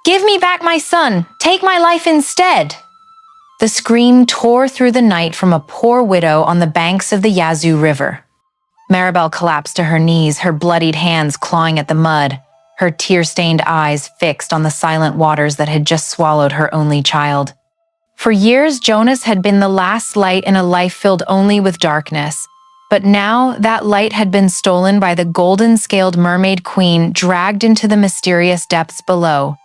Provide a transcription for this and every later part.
Give me back my son! Take my life instead! The scream tore through the night from a poor widow on the banks of the Yazoo River. Maribel collapsed to her knees, her bloodied hands clawing at the mud, her tear-stained eyes fixed on the silent waters that had just swallowed her only child. For years, Jonas had been the last light in a life filled only with darkness. But now that light had been stolen by the golden-scaled mermaid queen dragged into the mysterious depths below.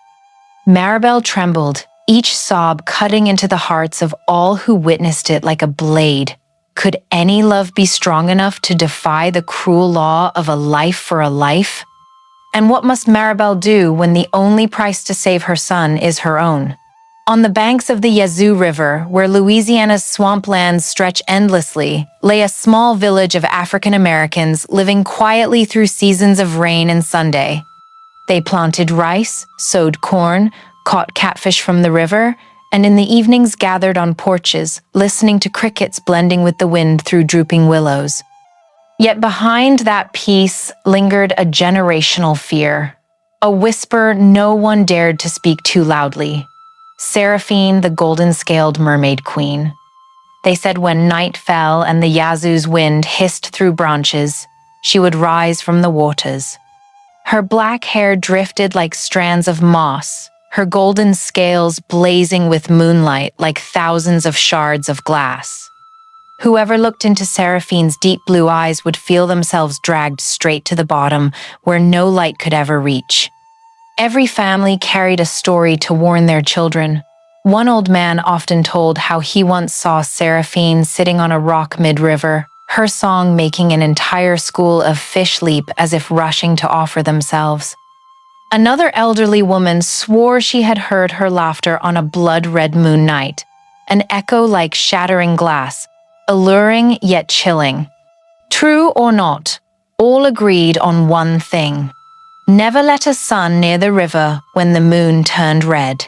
Maribel trembled, each sob cutting into the hearts of all who witnessed it like a blade. Could any love be strong enough to defy the cruel law of a life for a life? And what must Maribel do when the only price to save her son is her own? On the banks of the Yazoo River, where Louisiana's swamplands stretch endlessly, lay a small village of African Americans living quietly through seasons of rain and Sunday. They planted rice, sowed corn, caught catfish from the river, and in the evenings gathered on porches, listening to crickets blending with the wind through drooping willows. Yet behind that peace lingered a generational fear, a whisper no one dared to speak too loudly. Seraphine, the golden-scaled mermaid queen. They said when night fell and the Yazoo's wind hissed through branches, she would rise from the waters. Her black hair drifted like strands of moss, her golden scales blazing with moonlight like thousands of shards of glass. Whoever looked into Seraphine's deep blue eyes would feel themselves dragged straight to the bottom, where no light could ever reach. Every family carried a story to warn their children. One old man often told how he once saw Seraphine sitting on a rock mid-river, her song making an entire school of fish leap as if rushing to offer themselves. Another elderly woman swore she had heard her laughter on a blood-red moon night, an echo like shattering glass, alluring yet chilling. True or not, all agreed on one thing. Never let a sun near the river when the moon turned red,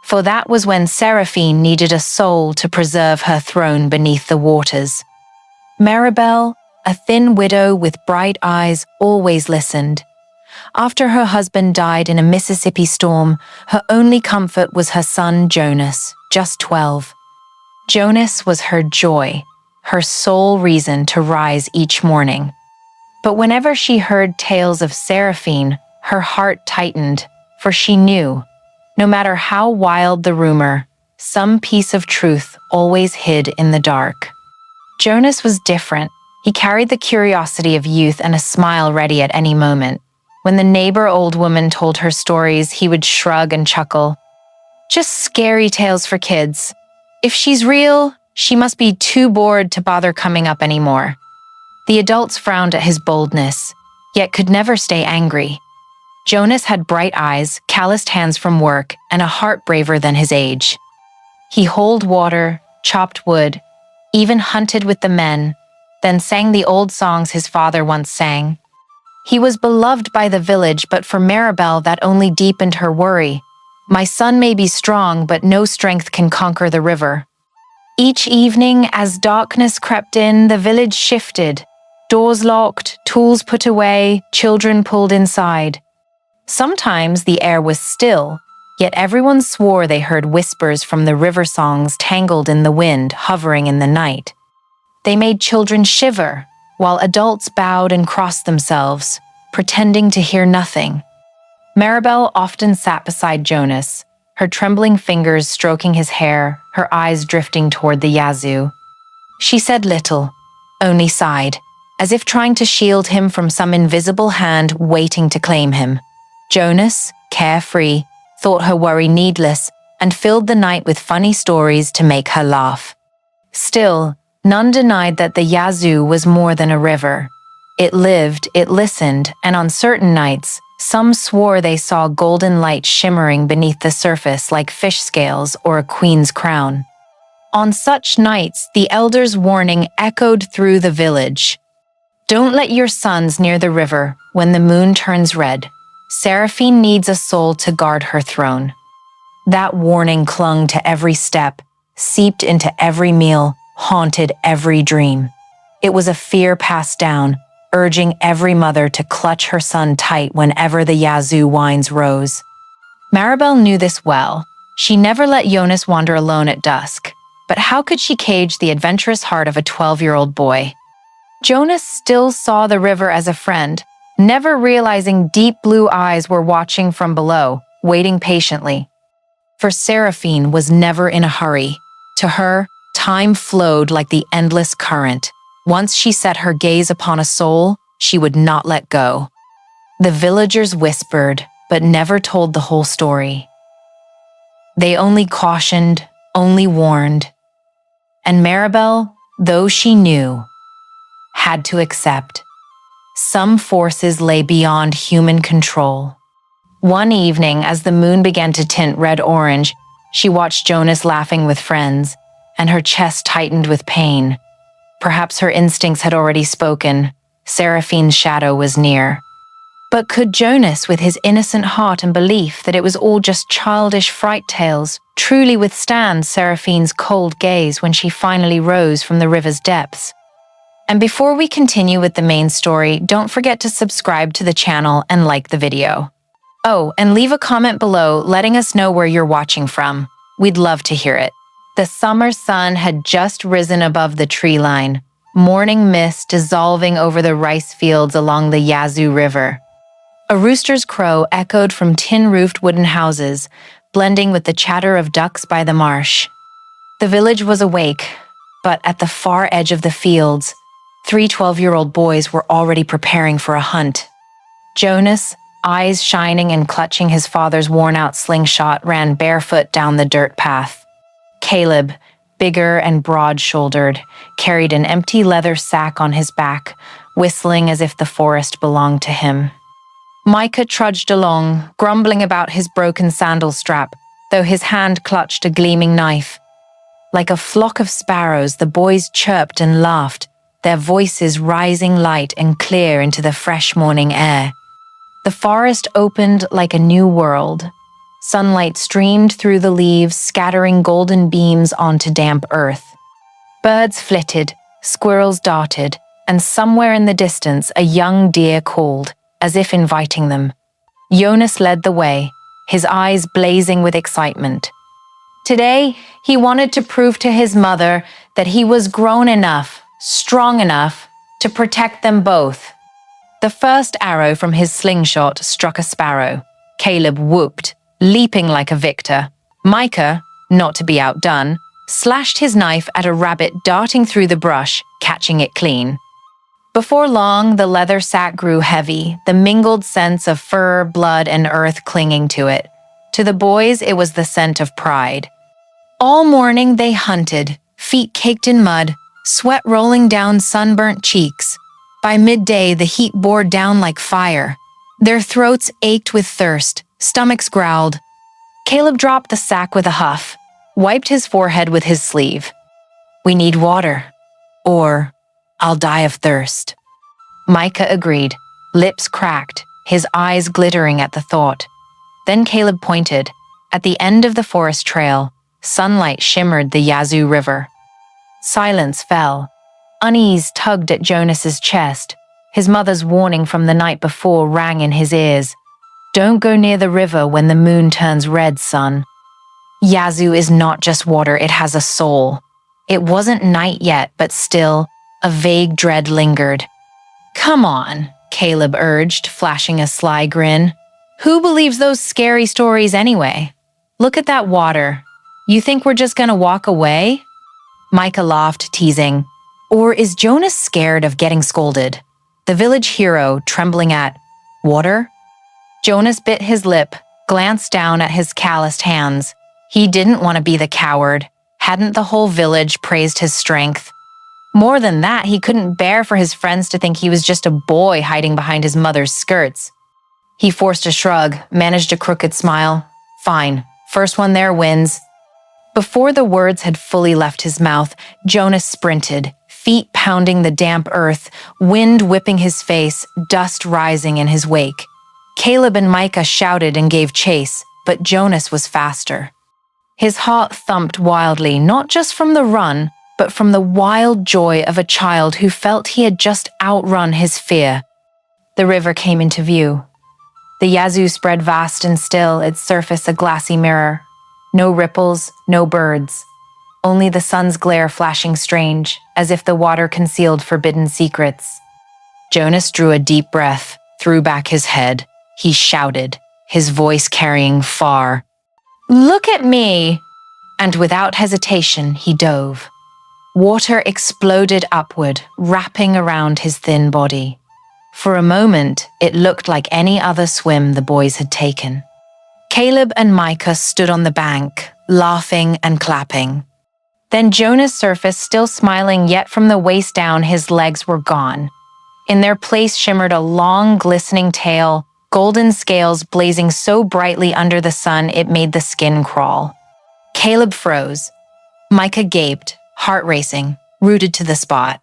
for that was when Seraphine needed a soul to preserve her throne beneath the waters. Maribel, a thin widow with bright eyes, always listened. After her husband died in a Mississippi storm, her only comfort was her son Jonas, just 12. Jonas was her joy, her sole reason to rise each morning. But whenever she heard tales of Seraphine, her heart tightened, for she knew, no matter how wild the rumor, some piece of truth always hid in the dark. Jonas was different. He carried the curiosity of youth and a smile ready at any moment. When the neighbor old woman told her stories, he would shrug and chuckle. Just scary tales for kids. If she's real, she must be too bored to bother coming up anymore. The adults frowned at his boldness, yet could never stay angry. Jonas had bright eyes, calloused hands from work, and a heart braver than his age. He hauled water, chopped wood, even hunted with the men, then sang the old songs his father once sang. He was beloved by the village, but for Maribel that only deepened her worry. My son may be strong, but no strength can conquer the river. Each evening, as darkness crept in, the village shifted. Doors locked, tools put away, children pulled inside. Sometimes the air was still, yet everyone swore they heard whispers from the river songs tangled in the wind, hovering in the night. They made children shiver, while adults bowed and crossed themselves, pretending to hear nothing. Maribel often sat beside Jonas, her trembling fingers stroking his hair, her eyes drifting toward the Yazoo. She said little, only sighed, as if trying to shield him from some invisible hand waiting to claim him. Jonas, carefree, thought her worry needless and filled the night with funny stories to make her laugh. Still, none denied that the Yazoo was more than a river. It lived, it listened, and on certain nights, some swore they saw golden light shimmering beneath the surface like fish scales or a queen's crown. On such nights, the elders' warning echoed through the village. Don't let your sons near the river when the moon turns red. Seraphine needs a soul to guard her throne. That warning clung to every step, seeped into every meal, haunted every dream. It was a fear passed down, urging every mother to clutch her son tight whenever the Yazoo winds rose. Maribel knew this well. She never let Jonas wander alone at dusk. But how could she cage the adventurous heart of a 12-year-old boy? Jonas still saw the river as a friend, never realizing deep blue eyes were watching from below, waiting patiently. For Seraphine was never in a hurry. To her, time flowed like the endless current. Once she set her gaze upon a soul, she would not let go. The villagers whispered, but never told the whole story. They only cautioned, only warned. And Maribel, though she knew, had to accept. Some forces lay beyond human control. One evening, as the moon began to tint red-orange, she watched Jonas laughing with friends, and her chest tightened with pain. Perhaps her instincts had already spoken. Seraphine's shadow was near. But could Jonas, with his innocent heart and belief that it was all just childish fright tales, truly withstand Seraphine's cold gaze when she finally rose from the river's depths? And before we continue with the main story, don't forget to subscribe to the channel and like the video. Oh, and leave a comment below letting us know where you're watching from. We'd love to hear it. The summer sun had just risen above the tree line, morning mist dissolving over the rice fields along the Yazoo River. A rooster's crow echoed from tin-roofed wooden houses, blending with the chatter of ducks by the marsh. The village was awake, but at the far edge of the fields, 3 12-year-old boys were already preparing for a hunt. Jonas, eyes shining and clutching his father's worn-out slingshot, ran barefoot down the dirt path. Caleb, bigger and broad-shouldered, carried an empty leather sack on his back, whistling as if the forest belonged to him. Micah trudged along, grumbling about his broken sandal strap, though his hand clutched a gleaming knife. Like a flock of sparrows, the boys chirped and laughed, their voices rising light and clear into the fresh morning air. The forest opened like a new world. Sunlight streamed through the leaves, scattering golden beams onto damp earth. Birds flitted, squirrels darted, and somewhere in the distance a young deer called, as if inviting them. Jonas led the way, his eyes blazing with excitement. Today, he wanted to prove to his mother that he was grown enough, strong enough, to protect them both. The first arrow from his slingshot struck a sparrow. Caleb whooped, leaping like a victor. Micah, not to be outdone, slashed his knife at a rabbit darting through the brush, catching it clean. Before long, the leather sack grew heavy, the mingled scents of fur, blood, and earth clinging to it. To the boys, it was the scent of pride. All morning they hunted, feet caked in mud, sweat rolling down sunburnt cheeks. By midday, the heat bore down like fire. Their throats ached with thirst, stomachs growled. Caleb dropped the sack with a huff, wiped his forehead with his sleeve. "We need water, or I'll die of thirst." Micah agreed, lips cracked, his eyes glittering at the thought. Then Caleb pointed. At the end of the forest trail, sunlight shimmered the Yazoo River. Silence fell. Unease tugged at Jonas's chest. His mother's warning from the night before rang in his ears. "Don't go near the river when the moon turns red, son." Yazoo is not just water, it has a soul. It wasn't night yet, but still, a vague dread lingered. "Come on," Caleb urged, flashing a sly grin. "Who believes those scary stories anyway? Look at that water. You think we're just gonna walk away?" Micah laughed, teasing. Or is Jonas scared of getting scolded? The village hero trembling at water? Jonas bit his lip, glanced down at his calloused hands. He didn't want to be the coward. Hadn't the whole village praised his strength? More than that, he couldn't bear for his friends to think he was just a boy hiding behind his mother's skirts. He forced a shrug, managed a crooked smile. Fine, first one there wins. Before the words had fully left his mouth, Jonas sprinted, feet pounding the damp earth, wind whipping his face, dust rising in his wake. Caleb and Micah shouted and gave chase, but Jonas was faster. His heart thumped wildly, not just from the run, but from the wild joy of a child who felt he had just outrun his fear. The river came into view. The Yazoo spread vast and still, its surface a glassy mirror. No ripples, no birds. Only the sun's glare flashing strange, as if the water concealed forbidden secrets. Jonas drew a deep breath, threw back his head. He shouted, his voice carrying far. "Look at me!" And without hesitation, he dove. Water exploded upward, wrapping around his thin body. For a moment, it looked like any other swim the boys had taken. Caleb and Micah stood on the bank, laughing and clapping. Then Jonas surfaced, still smiling, yet from the waist down his legs were gone. In their place shimmered a long, glistening tail, golden scales blazing so brightly under the sun it made the skin crawl. Caleb froze. Micah gaped, heart racing, rooted to the spot.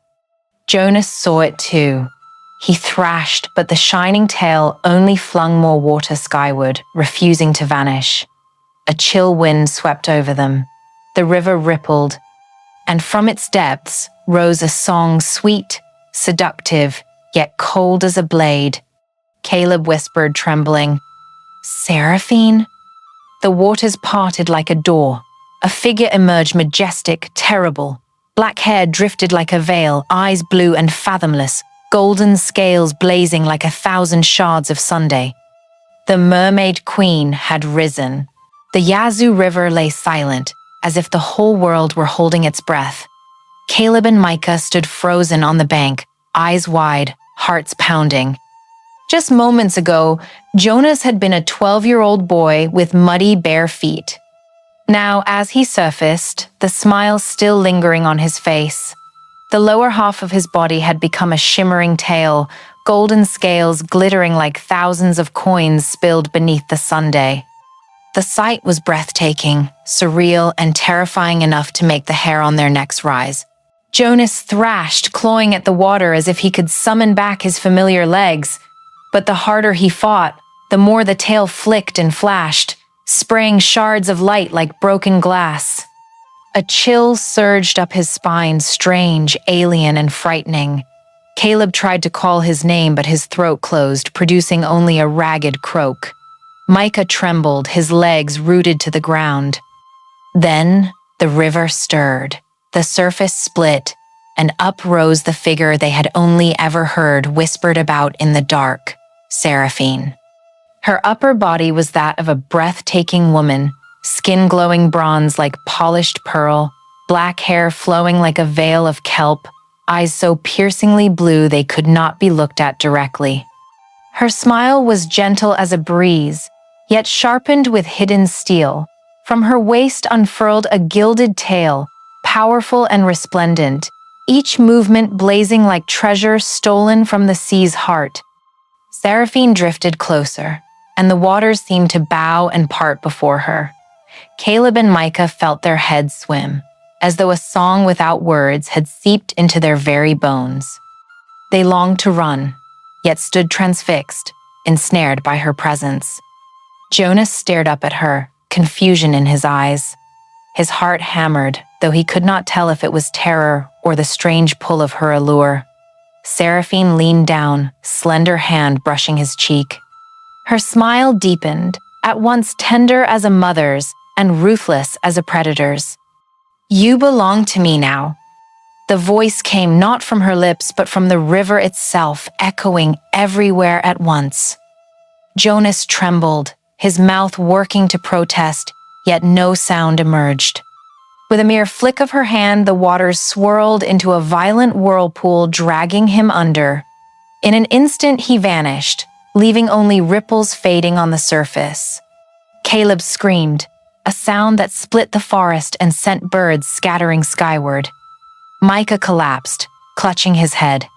Jonas saw it too. He thrashed, but the shining tail only flung more water skyward, refusing to vanish. A chill wind swept over them. The river rippled, and from its depths rose a song sweet, seductive, yet cold as a blade. Caleb whispered, trembling, "Seraphine?" The waters parted like a door. A figure emerged, majestic, terrible. Black hair drifted like a veil, eyes blue and fathomless, golden scales blazing like 1,000 shards of Sunday. The Mermaid Queen had risen. The Yazoo River lay silent, as if the whole world were holding its breath. Caleb and Micah stood frozen on the bank, eyes wide, hearts pounding. Just moments ago, Jonas had been a 12-year-old boy with muddy, bare feet. Now, as he surfaced, the smile still lingering on his face. The lower half of his body had become a shimmering tail, golden scales glittering like thousands of coins spilled beneath the sundae. The sight was breathtaking, surreal, and terrifying enough to make the hair on their necks rise. Jonas thrashed, clawing at the water as if he could summon back his familiar legs. But the harder he fought, the more the tail flicked and flashed, spraying shards of light like broken glass. A chill surged up his spine, strange, alien, and frightening. Caleb tried to call his name, but his throat closed, producing only a ragged croak. Micah trembled, his legs rooted to the ground. Then the river stirred, the surface split, and up rose the figure they had only ever heard whispered about in the dark, Seraphine. Her upper body was that of a breathtaking woman, skin glowing bronze like polished pearl, black hair flowing like a veil of kelp, eyes so piercingly blue they could not be looked at directly. Her smile was gentle as a breeze, yet sharpened with hidden steel. From her waist unfurled a gilded tail, powerful and resplendent, each movement blazing like treasure stolen from the sea's heart. Seraphine drifted closer, and the waters seemed to bow and part before her. Caleb and Micah felt their heads swim, as though a song without words had seeped into their very bones. They longed to run, yet stood transfixed, ensnared by her presence. Jonas stared up at her, confusion in his eyes. His heart hammered, though he could not tell if it was terror or the strange pull of her allure. Seraphine leaned down, slender hand brushing his cheek. Her smile deepened, at once tender as a mother's and ruthless as a predator's. "You belong to me now." The voice came not from her lips, but from the river itself, echoing everywhere at once. Jonas trembled, his mouth working to protest, yet no sound emerged. With a mere flick of her hand, the waters swirled into a violent whirlpool, dragging him under. In an instant, he vanished, leaving only ripples fading on the surface. Caleb screamed, a sound that split the forest and sent birds scattering skyward. Micah collapsed, clutching his head.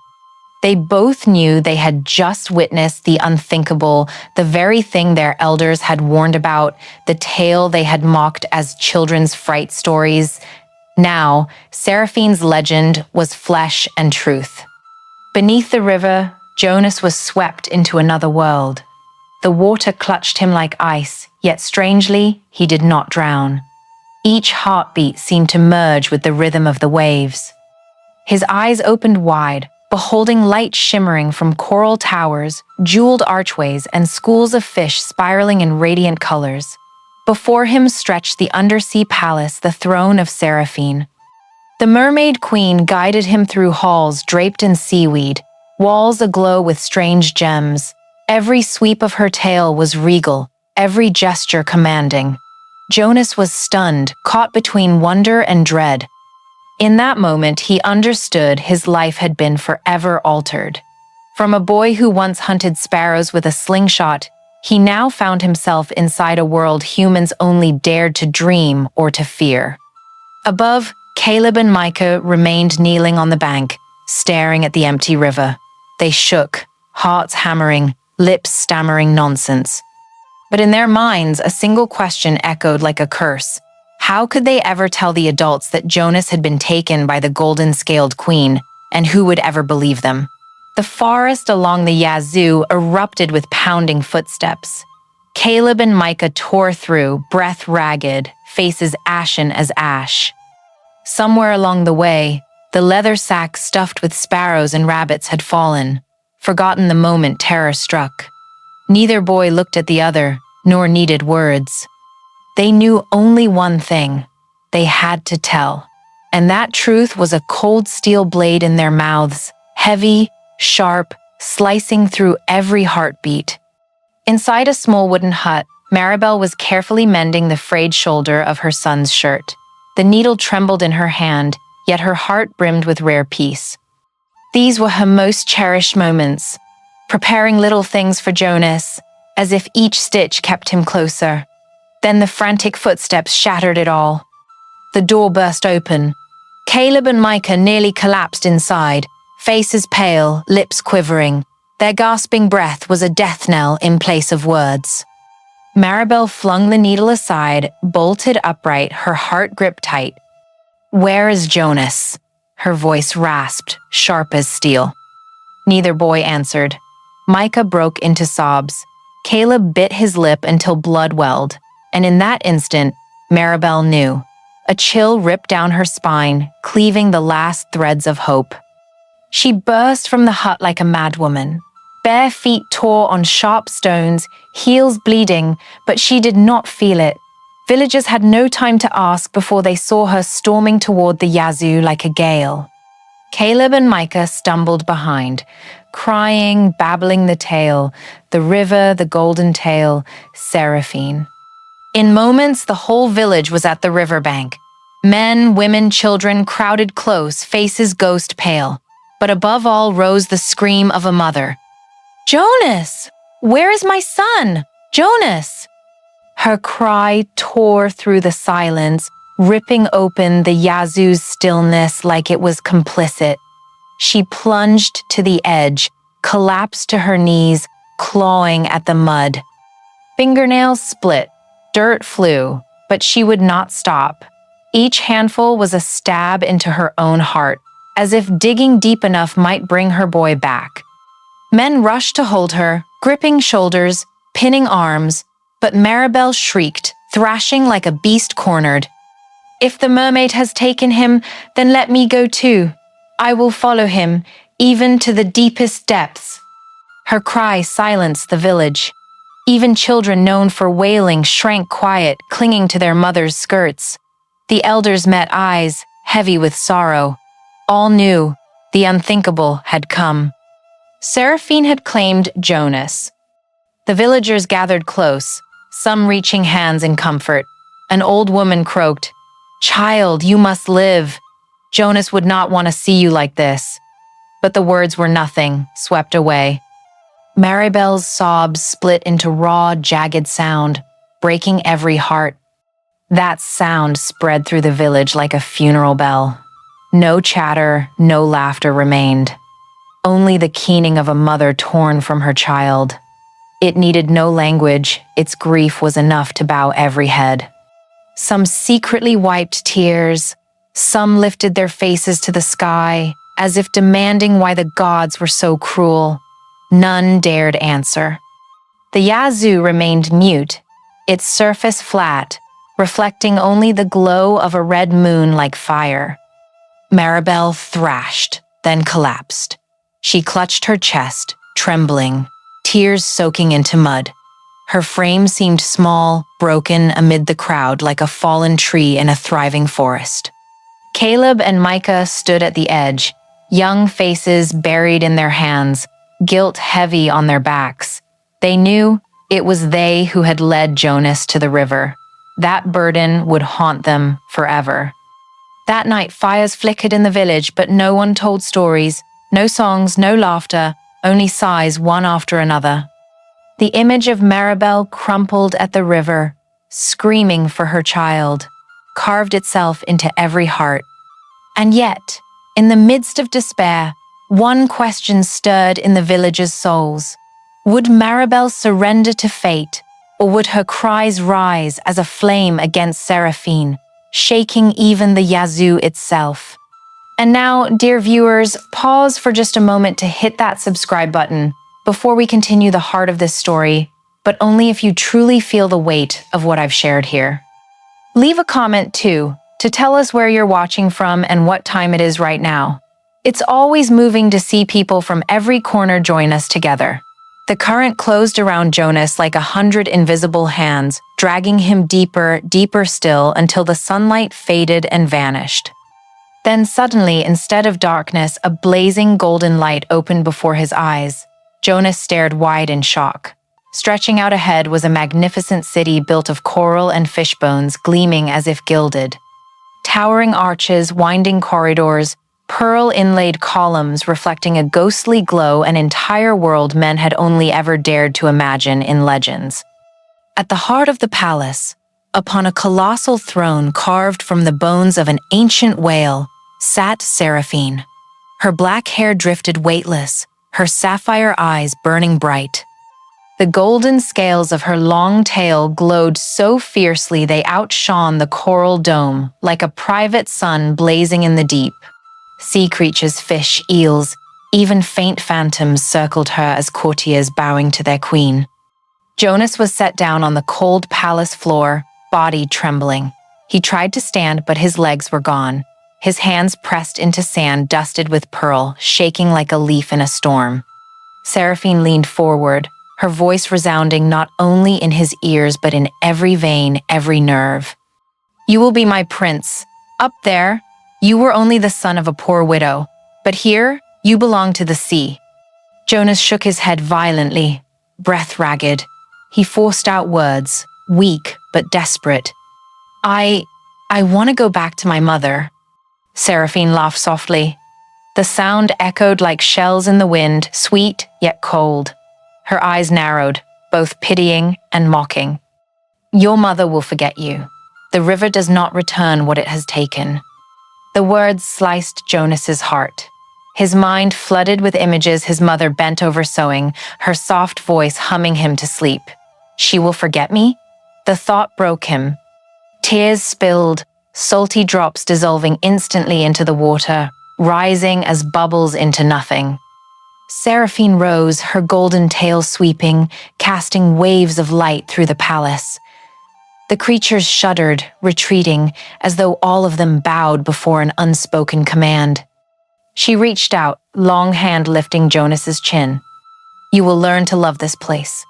They both knew they had just witnessed the unthinkable, the very thing their elders had warned about, the tale they had mocked as children's fright stories. Now, Seraphine's legend was flesh and truth. Beneath the river, Jonas was swept into another world. The water clutched him like ice, yet strangely, he did not drown. Each heartbeat seemed to merge with the rhythm of the waves. His eyes opened wide, beholding light shimmering from coral towers, jeweled archways, and schools of fish spiraling in radiant colors. Before him stretched the undersea palace, the throne of Seraphine. The mermaid queen guided him through halls draped in seaweed, walls aglow with strange gems. Every sweep of her tail was regal, every gesture commanding. Jonas was stunned, caught between wonder and dread. In that moment, he understood his life had been forever altered. From a boy who once hunted sparrows with a slingshot, he now found himself inside a world humans only dared to dream or to fear. Above, Caleb and Micah remained kneeling on the bank, staring at the empty river. They shook, hearts hammering, lips stammering nonsense. But in their minds, a single question echoed like a curse. How could they ever tell the adults that Jonas had been taken by the golden-scaled queen, and who would ever believe them? The forest along the Yazoo erupted with pounding footsteps. Caleb and Micah tore through, breath ragged, faces ashen as ash. Somewhere along the way, the leather sack stuffed with sparrows and rabbits had fallen, forgotten the moment terror struck. Neither boy looked at the other, nor needed words. They knew only one thing. They had to tell. And that truth was a cold steel blade in their mouths, heavy, sharp, slicing through every heartbeat. Inside a small wooden hut, Maribel was carefully mending the frayed shoulder of her son's shirt. The needle trembled in her hand, yet her heart brimmed with rare peace. These were her most cherished moments, preparing little things for Jonas, as if each stitch kept him closer. Then the frantic footsteps shattered it all. The door burst open. Caleb and Micah nearly collapsed inside, faces pale, lips quivering. Their gasping breath was a death knell in place of words. Maribel flung the needle aside, bolted upright, her heart gripped tight. "Where is Jonas?" Her voice rasped, sharp as steel. Neither boy answered. Micah broke into sobs. Caleb bit his lip until blood welled. And in that instant, Maribel knew. A chill ripped down her spine, cleaving the last threads of hope. She burst from the hut like a madwoman. Bare feet tore on sharp stones, heels bleeding, but she did not feel it. Villagers had no time to ask before they saw her storming toward the Yazoo like a gale. Caleb and Micah stumbled behind, crying, babbling the tale, the river, the golden tale, Seraphine. In moments, the whole village was at the riverbank. Men, women, children crowded close, faces ghost pale. But above all rose the scream of a mother. "Jonas! Where is my son? Jonas!" Her cry tore through the silence, ripping open the Yazoo's stillness like it was complicit. She plunged to the edge, collapsed to her knees, clawing at the mud. Fingernails split. Dirt flew, but she would not stop. Each handful was a stab into her own heart, as if digging deep enough might bring her boy back. Men rushed to hold her, gripping shoulders, pinning arms, but Maribel shrieked, thrashing like a beast cornered. "If the mermaid has taken him, then let me go too. I will follow him, even to the deepest depths." Her cry silenced the village. Even children known for wailing shrank quiet, clinging to their mothers' skirts. The elders met eyes, heavy with sorrow. All knew the unthinkable had come. Seraphine had claimed Jonas. The villagers gathered close, some reaching hands in comfort. An old woman croaked, "Child, you must live. Jonas would not want to see you like this." But the words were nothing, swept away. Maribel's sobs split into raw, jagged sound, breaking every heart. That sound spread through the village like a funeral bell. No chatter, no laughter remained. Only the keening of a mother torn from her child. It needed no language, its grief was enough to bow every head. Some secretly wiped tears, some lifted their faces to the sky, as if demanding why the gods were so cruel. None dared answer. The Yazoo remained mute, its surface flat, reflecting only the glow of a red moon like fire. Maribel thrashed, then collapsed. She clutched her chest, trembling, tears soaking into mud. Her frame seemed small, broken amid the crowd like a fallen tree in a thriving forest. Caleb and Micah stood at the edge, young faces buried in their hands, guilt heavy on their backs. They knew it was they who had led Jonas to the river. That burden would haunt them forever. That night, fires flickered in the village, but no one told stories. No songs, no laughter, only sighs one after another. The image of Maribel crumpled at the river, screaming for her child, carved itself into every heart. And yet, in the midst of despair, one question stirred in the villagers' souls. Would Maribel surrender to fate, or would her cries rise as a flame against Seraphine, shaking even the Yazoo itself? And now, dear viewers, pause for just a moment to hit that subscribe button before we continue the heart of this story, but only if you truly feel the weight of what I've shared here. Leave a comment too, to tell us where you're watching from and what time it is right now. It's always moving to see people from every corner join us together. The current closed around Jonas like 100 invisible hands, dragging him deeper, deeper still until the sunlight faded and vanished. Then suddenly, instead of darkness, a blazing golden light opened before his eyes. Jonas stared wide in shock. Stretching out ahead was a magnificent city built of coral and fish bones, gleaming as if gilded. Towering arches, winding corridors, pearl-inlaid columns reflecting a ghostly glow, an entire world men had only ever dared to imagine in legends. At the heart of the palace, upon a colossal throne carved from the bones of an ancient whale, sat Seraphine. Her black hair drifted weightless, her sapphire eyes burning bright. The golden scales of her long tail glowed so fiercely they outshone the coral dome, like a private sun blazing in the deep. Sea creatures, fish, eels, even faint phantoms circled her as courtiers bowing to their queen. Jonas was set down on the cold palace floor, body trembling. He tried to stand, but his legs were gone. His hands pressed into sand dusted with pearl, shaking like a leaf in a storm. Seraphine leaned forward, her voice resounding not only in his ears but in every vein, every nerve. "You will be my prince. Up there, you were only the son of a poor widow, but here, you belong to the sea." Jonas shook his head violently, breath ragged. He forced out words, weak but desperate. I want to go back to my mother." Seraphine laughed softly. The sound echoed like shells in the wind, sweet yet cold. Her eyes narrowed, both pitying and mocking. "Your mother will forget you. The river does not return what it has taken." The words sliced Jonas's heart. His mind flooded with images his mother bent over sewing, her soft voice humming him to sleep. "She will forget me?" The thought broke him. Tears spilled, salty drops dissolving instantly into the water, rising as bubbles into nothing. Seraphine rose, her golden tail sweeping, casting waves of light through the palace. The creatures shuddered, retreating, as though all of them bowed before an unspoken command. She reached out, long hand lifting Jonas's chin. "You will learn to love this place.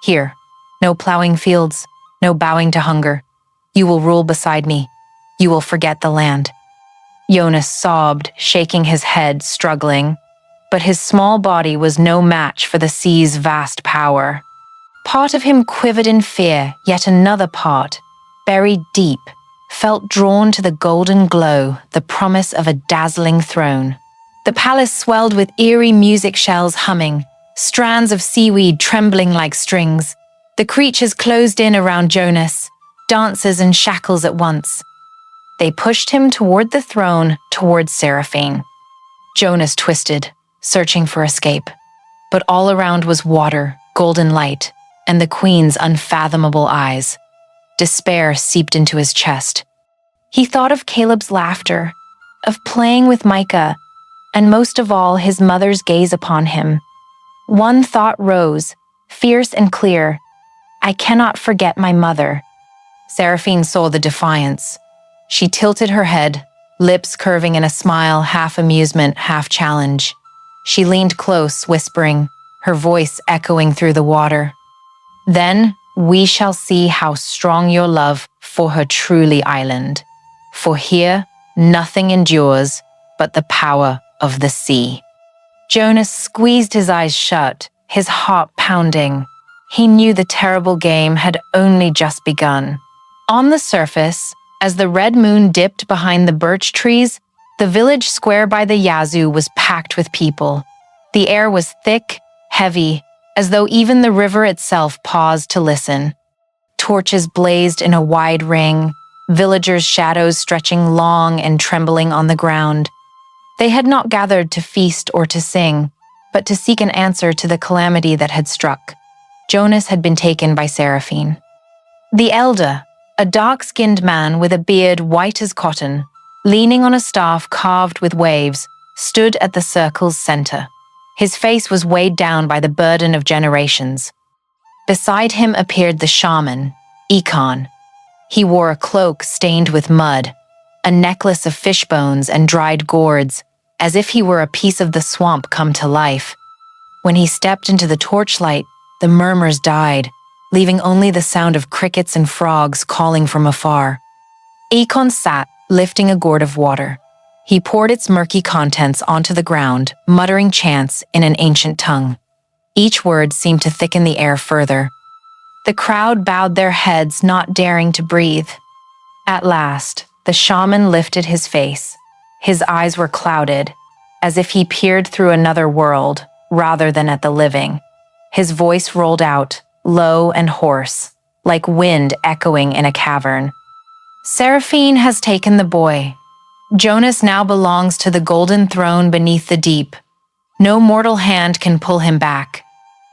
Here, no plowing fields, no bowing to hunger. You will rule beside me. You will forget the land." Jonas sobbed, shaking his head, struggling. But his small body was no match for the sea's vast power. Part of him quivered in fear, yet another part, buried deep, felt drawn to the golden glow, the promise of a dazzling throne. The palace swelled with eerie music shells humming, strands of seaweed trembling like strings. The creatures closed in around Jonas, dancers in shackles at once. They pushed him toward the throne, toward Seraphine. Jonas twisted, searching for escape. But all around was water, golden light, and the queen's unfathomable eyes. Despair seeped into his chest. He thought of Caleb's laughter, of playing with Micah, and most of all, his mother's gaze upon him. One thought rose, fierce and clear. "I cannot forget my mother." Seraphine saw the defiance. She tilted her head, lips curving in a smile, half amusement, half challenge. She leaned close, whispering, her voice echoing through the water. Then we shall see how strong your love for her truly island. For here, nothing endures but the power of the sea. Jonas squeezed his eyes shut, his heart pounding. He knew the terrible game had only just begun. On the surface, as the red moon dipped behind the birch trees, the village square by the Yazoo was packed with people. The air was thick, heavy, as though even the river itself paused to listen. Torches blazed in a wide ring, villagers' shadows stretching long and trembling on the ground. They had not gathered to feast or to sing, but to seek an answer to the calamity that had struck. Jonas had been taken by Seraphine. The elder, a dark-skinned man with a beard white as cotton, leaning on a staff carved with waves, stood at the circle's center. His face was weighed down by the burden of generations. Beside him appeared the shaman, Ekon. He wore a cloak stained with mud, a necklace of fish bones and dried gourds, as if he were a piece of the swamp come to life. When he stepped into the torchlight, the murmurs died, leaving only the sound of crickets and frogs calling from afar. Ekon sat, lifting a gourd of water. He poured its murky contents onto the ground, muttering chants in an ancient tongue. Each word seemed to thicken the air further. The crowd bowed their heads, not daring to breathe. At last, the shaman lifted his face. His eyes were clouded, as if he peered through another world, rather than at the living. His voice rolled out, low and hoarse, like wind echoing in a cavern. Seraphine has taken the boy. Jonas now belongs to the golden throne beneath the deep. No mortal hand can pull him back.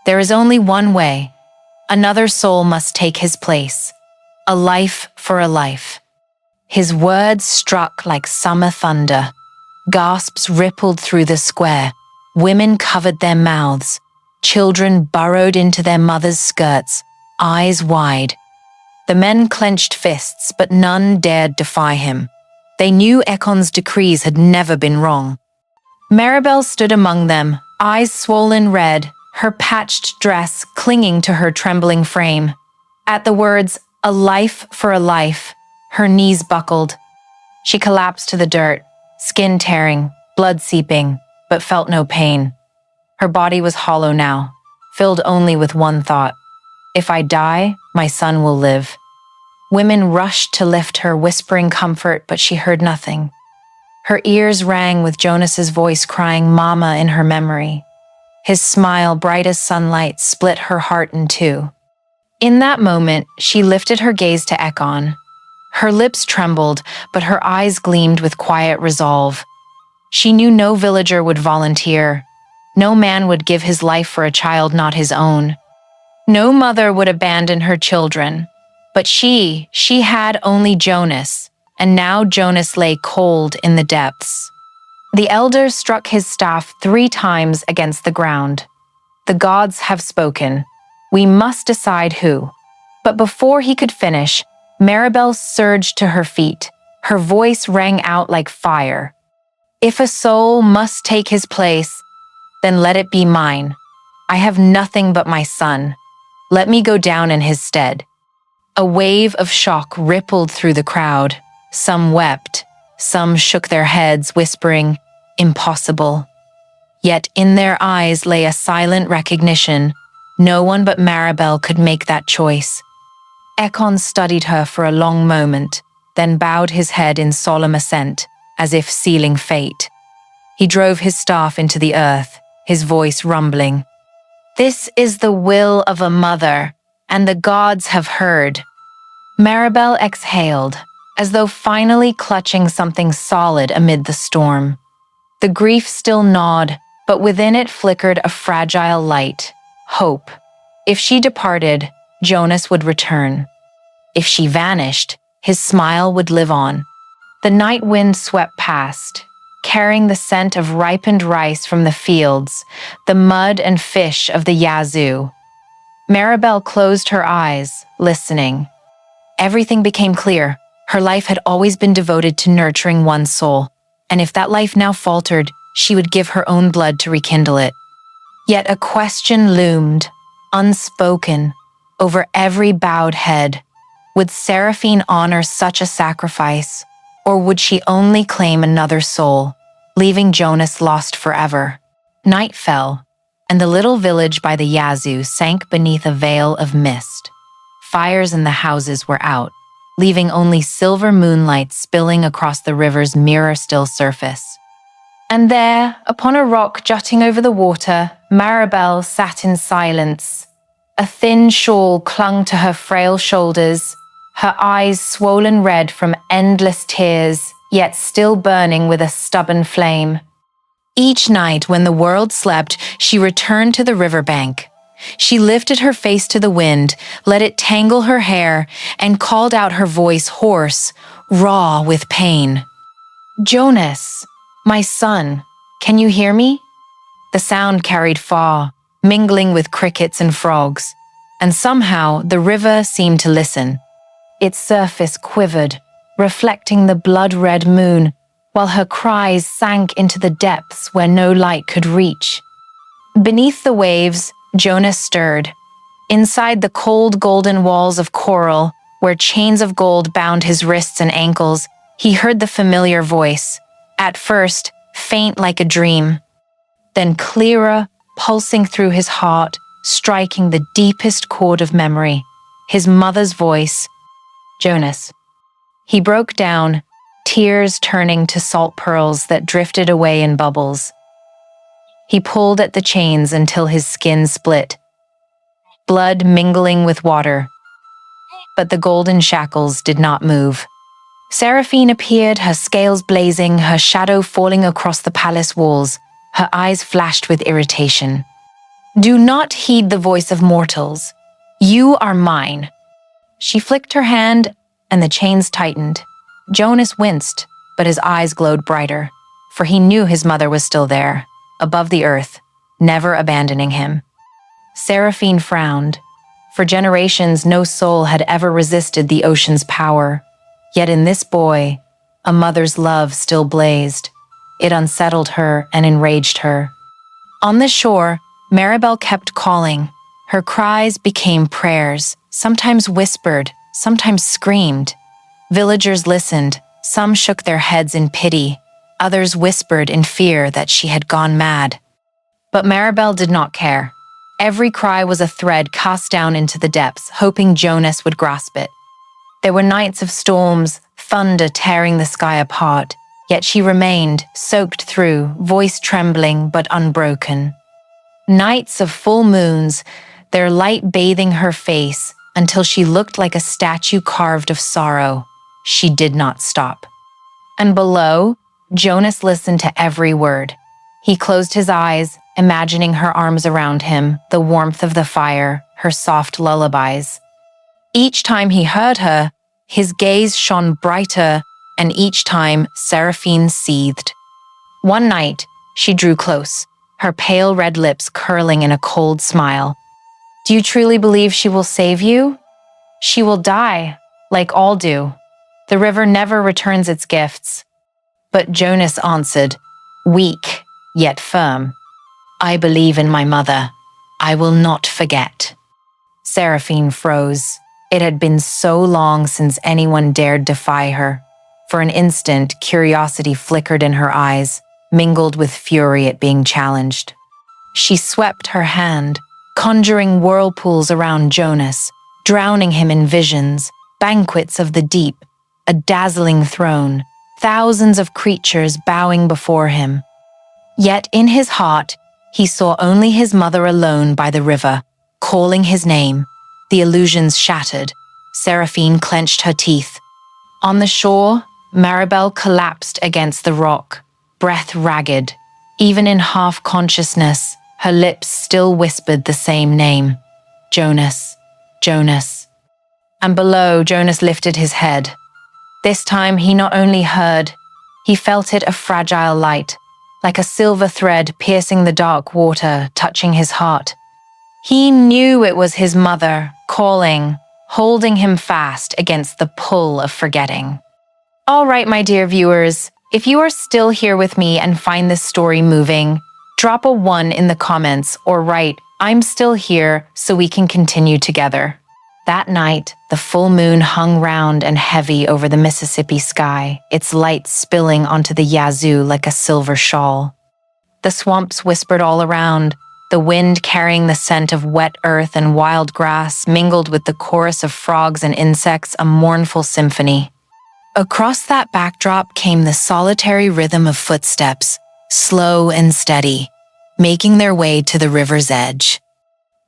There is only one way. Another soul must take his place. A life for a life. His words struck like summer thunder. Gasps rippled through the square. Women covered their mouths. Children burrowed into their mothers' skirts, eyes wide. The men clenched fists, but none dared defy him. They knew Ekon's decrees had never been wrong. Maribel stood among them, eyes swollen red, her patched dress clinging to her trembling frame. At the words, "a life for a life," her knees buckled. She collapsed to the dirt, skin tearing, blood seeping, but felt no pain. Her body was hollow now, filled only with one thought: if I die, my son will live. Women rushed to lift her, whispering comfort, but she heard nothing. Her ears rang with Jonas's voice crying "Mama" in her memory. His smile, bright as sunlight, split her heart in two. In that moment, she lifted her gaze to Ekon. Her lips trembled, but her eyes gleamed with quiet resolve. She knew no villager would volunteer. No man would give his life for a child not his own. No mother would abandon her children. But she had only Jonas, and now Jonas lay cold in the depths. The elder struck his staff 3 times against the ground. The gods have spoken. We must decide who. But before he could finish, Maribel surged to her feet. Her voice rang out like fire. If a soul must take his place, then let it be mine. I have nothing but my son. Let me go down in his stead. A wave of shock rippled through the crowd. Some wept, some shook their heads, whispering, "Impossible." Yet in their eyes lay a silent recognition. No one but Maribel could make that choice. Ekon studied her for a long moment, then bowed his head in solemn assent, as if sealing fate. He drove his staff into the earth, his voice rumbling. "This is the will of a mother, and the gods have heard." Maribel exhaled, as though finally clutching something solid amid the storm. The grief still gnawed, but within it flickered a fragile light, hope. If she departed, Jonas would return. If she vanished, his smile would live on. The night wind swept past, carrying the scent of ripened rice from the fields, the mud and fish of the Yazoo. Maribel closed her eyes, listening. Everything became clear. Her life had always been devoted to nurturing one soul, and if that life now faltered, she would give her own blood to rekindle it. Yet a question loomed, unspoken, over every bowed head. Would Seraphine honor such a sacrifice, or would she only claim another soul, leaving Jonas lost forever? Night fell, and the little village by the Yazoo sank beneath a veil of mist. Fires in the houses were out, leaving only silver moonlight spilling across the river's mirror-still surface. And there, upon a rock jutting over the water, Maribel sat in silence. A thin shawl clung to her frail shoulders, her eyes swollen red from endless tears, yet still burning with a stubborn flame. Each night when the world slept, she returned to the riverbank. She lifted her face to the wind, let it tangle her hair, and called out, her voice hoarse, raw with pain. "Jonas, my son, can you hear me?" The sound carried far, mingling with crickets and frogs, and somehow the river seemed to listen. Its surface quivered, reflecting the blood-red moon, while her cries sank into the depths where no light could reach. Beneath the waves, Jonas stirred. Inside the cold golden walls of coral, where chains of gold bound his wrists and ankles, he heard the familiar voice, at first faint like a dream, then clearer, pulsing through his heart, striking the deepest chord of memory, his mother's voice. "Jonas." He broke down, tears turning to salt pearls that drifted away in bubbles. He pulled at the chains until his skin split, blood mingling with water. But the golden shackles did not move. Seraphine appeared, her scales blazing, her shadow falling across the palace walls. Her eyes flashed with irritation. "Do not heed the voice of mortals. You are mine." She flicked her hand, and the chains tightened. Jonas winced, but his eyes glowed brighter, for he knew his mother was still there, above the earth, never abandoning him. Seraphine frowned. For generations, no soul had ever resisted the ocean's power. Yet in this boy, a mother's love still blazed. It unsettled her and enraged her. On the shore, Maribel kept calling. Her cries became prayers, sometimes whispered, sometimes screamed. Villagers listened, some shook their heads in pity, others whispered in fear that she had gone mad. But Maribel did not care. Every cry was a thread cast down into the depths, hoping Jonas would grasp it. There were nights of storms, thunder tearing the sky apart, yet she remained, soaked through, voice trembling but unbroken. Nights of full moons, their light bathing her face until she looked like a statue carved of sorrow. She did not stop. And below, Jonas listened to every word. He closed his eyes, imagining her arms around him, the warmth of the fire, her soft lullabies. Each time he heard her, his gaze shone brighter, and each time Seraphine seethed. One night, she drew close, her pale red lips curling in a cold smile. "Do you truly believe she will save you?" "She will die, like all do. The river never returns its gifts." But Jonas answered, weak yet firm, "I believe in my mother. I will not forget." Seraphine froze. It had been so long since anyone dared defy her. For an instant, curiosity flickered in her eyes, mingled with fury at being challenged. She swept her hand, conjuring whirlpools around Jonas, drowning him in visions, banquets of the deep, a dazzling throne, thousands of creatures bowing before him. Yet in his heart, he saw only his mother alone by the river, calling his name. The illusions shattered. Seraphine clenched her teeth. On the shore, Maribel collapsed against the rock, breath ragged. Even in half-consciousness, her lips still whispered the same name. Jonas, Jonas. And below, Jonas lifted his head. This time, he not only heard, he felt it, a fragile light, like a silver thread piercing the dark water, touching his heart. He knew it was his mother, calling, holding him fast against the pull of forgetting. All right, my dear viewers, If you are still here with me and find this story moving, drop a 1 in the comments or write, "I'm still here," so we can continue together. That night, the full moon hung round and heavy over the Mississippi sky, its light spilling onto the Yazoo like a silver shawl. The swamps whispered all around, the wind carrying the scent of wet earth and wild grass mingled with the chorus of frogs and insects, a mournful symphony. Across that backdrop came the solitary rhythm of footsteps, slow and steady, making their way to the river's edge.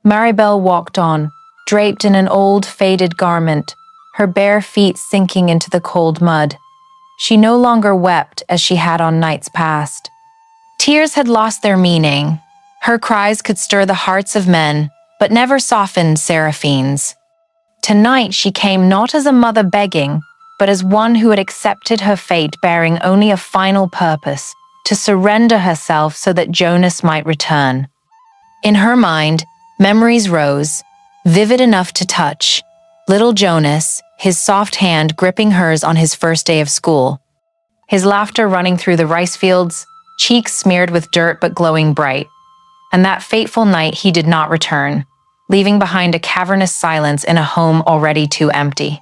Maribel walked on, draped in an old, faded garment, her bare feet sinking into the cold mud. She no longer wept as she had on nights past. Tears had lost their meaning. Her cries could stir the hearts of men, but never softened seraphine's. Tonight she came not as a mother begging, but as one who had accepted her fate bearing only a final purpose, to surrender herself so that Jonas might return. In her mind, memories rose, vivid enough to touch. Little Jonas, his soft hand gripping hers on his first day of school. His laughter running through the rice fields, cheeks smeared with dirt but glowing bright. And that fateful night he did not return, leaving behind a cavernous silence in a home already too empty.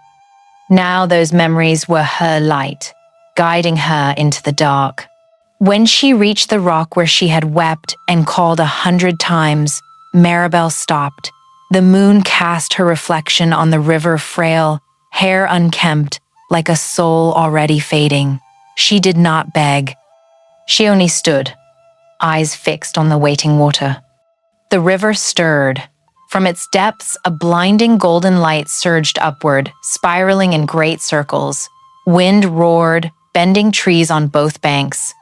Now those memories were her light, guiding her into the dark. When she reached the rock where she had wept and called 100 times, Maribel stopped. The moon cast her reflection on the river, frail, hair unkempt, like a soul already fading. She did not beg. She only stood, eyes fixed on the waiting water. The river stirred. From its depths, a blinding golden light surged upward, spiraling in great circles. Wind roared, bending trees on both banks.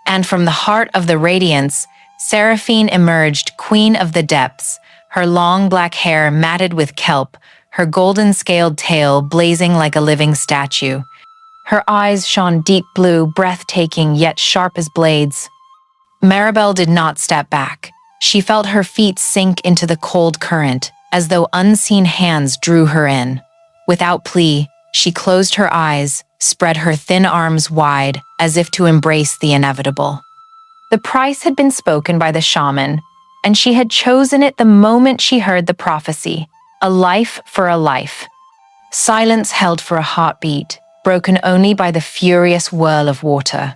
And from the heart of the radiance, Seraphine emerged, queen of the depths, her long black hair matted with kelp, her golden-scaled tail blazing like a living statue. Her eyes shone deep blue, breathtaking yet sharp as blades. Maribel did not step back. She felt her feet sink into the cold current, as though unseen hands drew her in. Without plea, she closed her eyes, spread her thin arms wide, as if to embrace the inevitable. The price had been spoken by the shaman, and she had chosen it the moment she heard the prophecy, a life for a life. Silence held for a heartbeat, broken only by the furious whirl of water.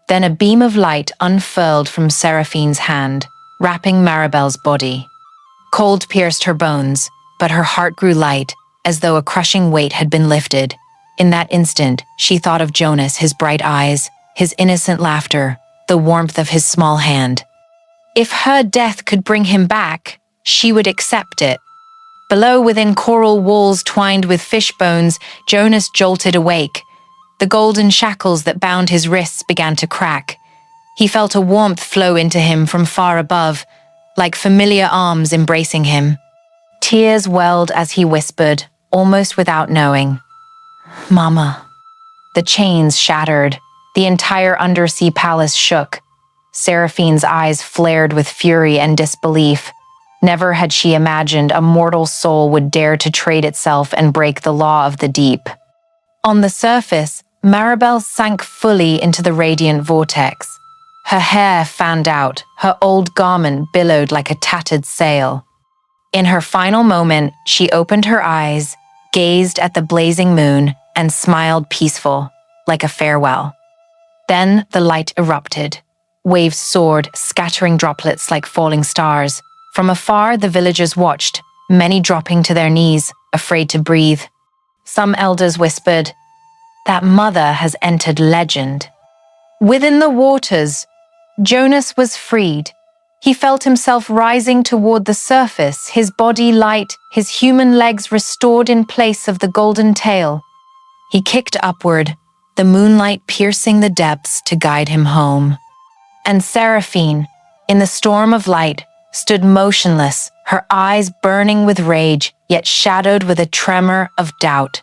Then a beam of light unfurled from Seraphine's hand, wrapping Maribel's body. Cold pierced her bones, but her heart grew light, as though a crushing weight had been lifted. In that instant, she thought of Jonas, his bright eyes, his innocent laughter, the warmth of his small hand. If her death could bring him back, she would accept it. Below, within coral walls twined with fish bones, Jonas jolted awake. The golden shackles that bound his wrists began to crack. He felt a warmth flow into him from far above, like familiar arms embracing him. Tears welled as he whispered, almost without knowing, "Mama." The chains shattered. The entire undersea palace shook. Seraphine's eyes flared with fury and disbelief. Never had she imagined a mortal soul would dare to trade itself and break the law of the deep. On the surface, Maribel sank fully into the radiant vortex. Her hair fanned out, her old garment billowed like a tattered sail. In her final moment, she opened her eyes, gazed at the blazing moon, and smiled peaceful, like a farewell. Then the light erupted. Waves soared, scattering droplets like falling stars. From afar, the villagers watched, many dropping to their knees, afraid to breathe. Some elders whispered, "That mother has entered legend." Within the waters, Jonas was freed. He felt himself rising toward the surface, his body light, his human legs restored in place of the golden tail. He kicked upward, the moonlight piercing the depths to guide him home. And Seraphine, in the storm of light, stood motionless, her eyes burning with rage, yet shadowed with a tremor of doubt.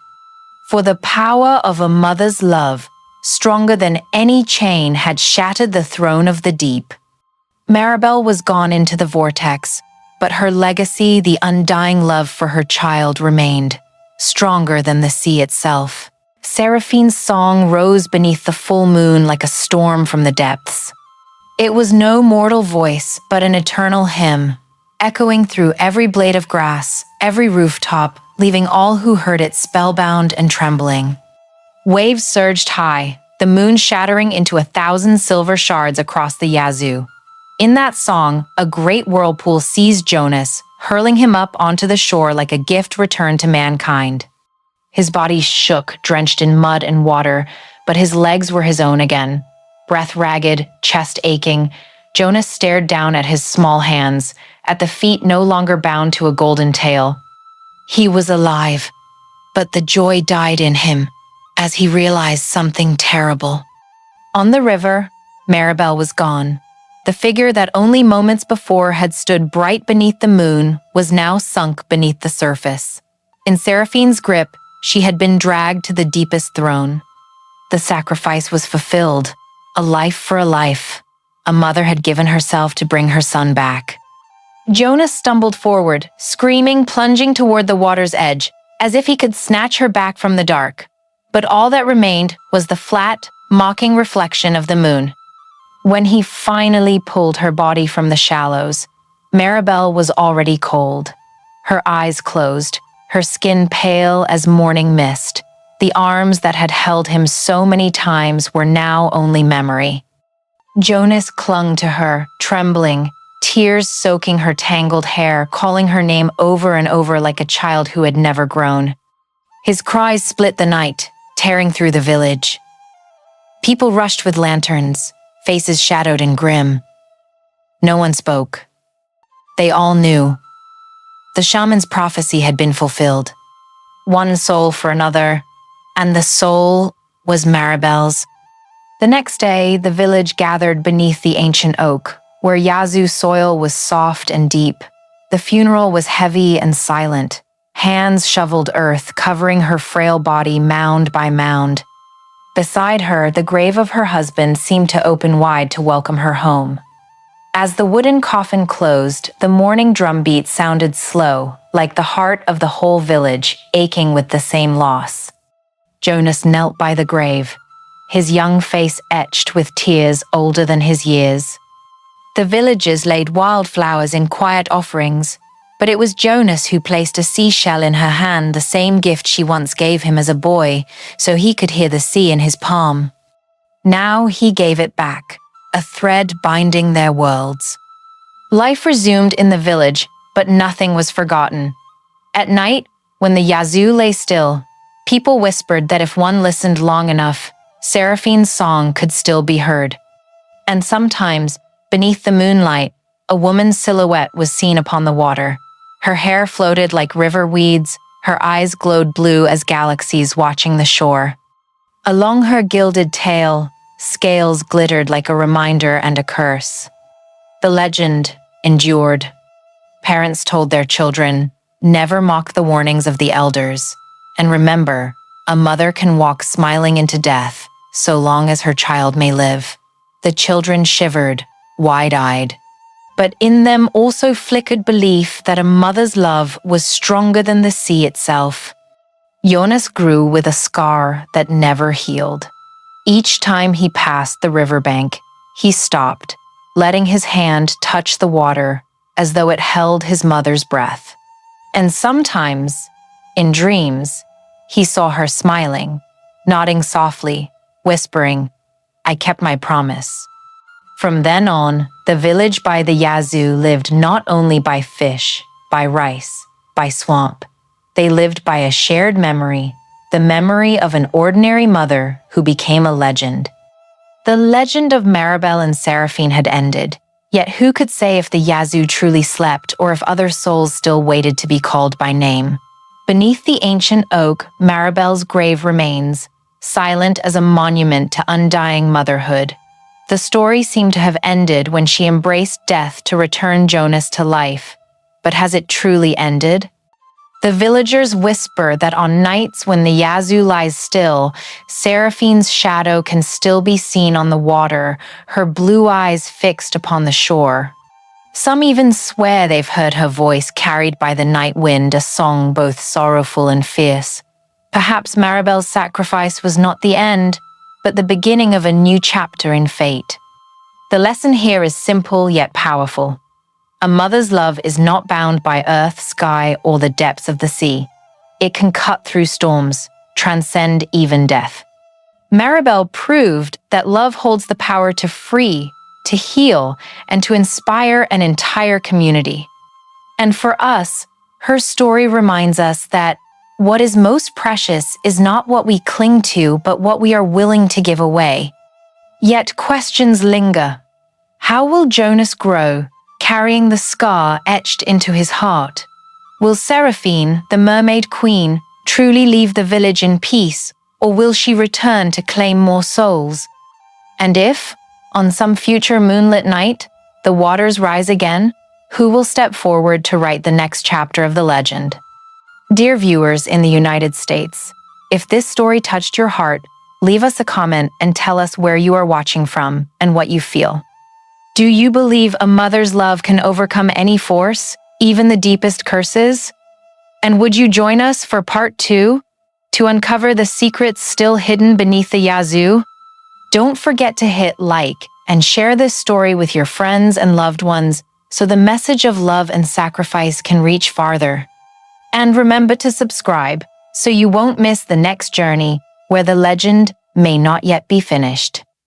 For the power of a mother's love, stronger than any chain, had shattered the throne of the deep. Maribel was gone into the vortex, but her legacy, the undying love for her child, remained, stronger than the sea itself. Seraphine's song rose beneath the full moon like a storm from the depths. It was no mortal voice, but an eternal hymn, echoing through every blade of grass, every rooftop, leaving all who heard it spellbound and trembling. Waves surged high, the moon shattering into 1,000 silver shards across the Yazoo. In that song, a great whirlpool seized Jonas, hurling him up onto the shore like a gift returned to mankind. His body shook, drenched in mud and water, but his legs were his own again. Breath ragged, chest aching, Jonas stared down at his small hands, at the feet no longer bound to a golden tail. He was alive, but the joy died in him as he realized something terrible. On the river, Maribel was gone. The figure that only moments before had stood bright beneath the moon was now sunk beneath the surface. In Seraphine's grip, she had been dragged to the deepest throne. The sacrifice was fulfilled. A life for a life. A mother had given herself to bring her son back. Jonas stumbled forward, screaming, plunging toward the water's edge, as if he could snatch her back from the dark. But all that remained was the flat, mocking reflection of the moon. When he finally pulled her body from the shallows, Maribel was already cold. Her eyes closed, her skin pale as morning mist. The arms that had held him so many times were now only memory. Jonas clung to her, trembling, tears soaking her tangled hair, calling her name over and over like a child who had never grown. His cries split the night, tearing through the village. People rushed with lanterns, faces shadowed and grim. No one spoke. They all knew. The shaman's prophecy had been fulfilled. One soul for another, and the soul was Maribel's. The next day, the village gathered beneath the ancient oak, where Yazoo soil was soft and deep. The funeral was heavy and silent. Hands shoveled earth, covering her frail body mound by mound. Beside her, the grave of her husband seemed to open wide to welcome her home. As the wooden coffin closed, the mourning drumbeat sounded slow, like the heart of the whole village, aching with the same loss. Jonas knelt by the grave, his young face etched with tears older than his years. The villagers laid wildflowers in quiet offerings, but it was Jonas who placed a seashell in her hand, the same gift she once gave him as a boy, so he could hear the sea in his palm. Now he gave it back, a thread binding their worlds. Life resumed in the village, but nothing was forgotten. At night, when the Yazoo lay still, people whispered that if one listened long enough, Seraphine's song could still be heard. And sometimes, beneath the moonlight, a woman's silhouette was seen upon the water. Her hair floated like river weeds, her eyes glowed blue as galaxies watching the shore. Along her gilded tail, scales glittered like a reminder and a curse. The legend endured. Parents told their children, never mock the warnings of the elders. And remember, a mother can walk smiling into death, so long as her child may live. The children shivered, wide-eyed. But in them also flickered belief that a mother's love was stronger than the sea itself. Jonas grew with a scar that never healed. Each time he passed the riverbank, he stopped, letting his hand touch the water as though it held his mother's breath. And sometimes, in dreams, he saw her smiling, nodding softly, whispering, "I kept my promise." From then on, the village by the Yazoo lived not only by fish, by rice, by swamp. They lived by a shared memory, the memory of an ordinary mother who became a legend. The legend of Maribel and Seraphine had ended, yet who could say if the Yazoo truly slept or if other souls still waited to be called by name? Beneath the ancient oak, Maribel's grave remains, silent as a monument to undying motherhood. The story seemed to have ended when she embraced death to return Jonas to life. But has it truly ended? The villagers whisper that on nights when the Yazoo lies still, Seraphine's shadow can still be seen on the water, her blue eyes fixed upon the shore. Some even swear they've heard her voice carried by the night wind, a song both sorrowful and fierce. Perhaps Maribel's sacrifice was not the end, but the beginning of a new chapter in fate. The lesson here is simple yet powerful. A mother's love is not bound by earth, sky, or the depths of the sea. It can cut through storms, transcend even death. Maribel proved that love holds the power to free, to heal, and to inspire an entire community. And for us, her story reminds us that what is most precious is not what we cling to, but what we are willing to give away. Yet questions linger. How will Jonas grow, carrying the scar etched into his heart? Will Seraphine, the mermaid queen, truly leave the village in peace, or will she return to claim more souls? And if, on some future moonlit night, the waters rise again, who will step forward to write the next chapter of the legend? Dear viewers in the United States, if this story touched your heart, leave us a comment and tell us where you are watching from and what you feel. Do you believe a mother's love can overcome any force, even the deepest curses? And would you join us for part 2 to uncover the secrets still hidden beneath the Yazoo? Don't forget to hit like and share this story with your friends and loved ones so the message of love and sacrifice can reach farther. And remember to subscribe so you won't miss the next journey where the legend may not yet be finished.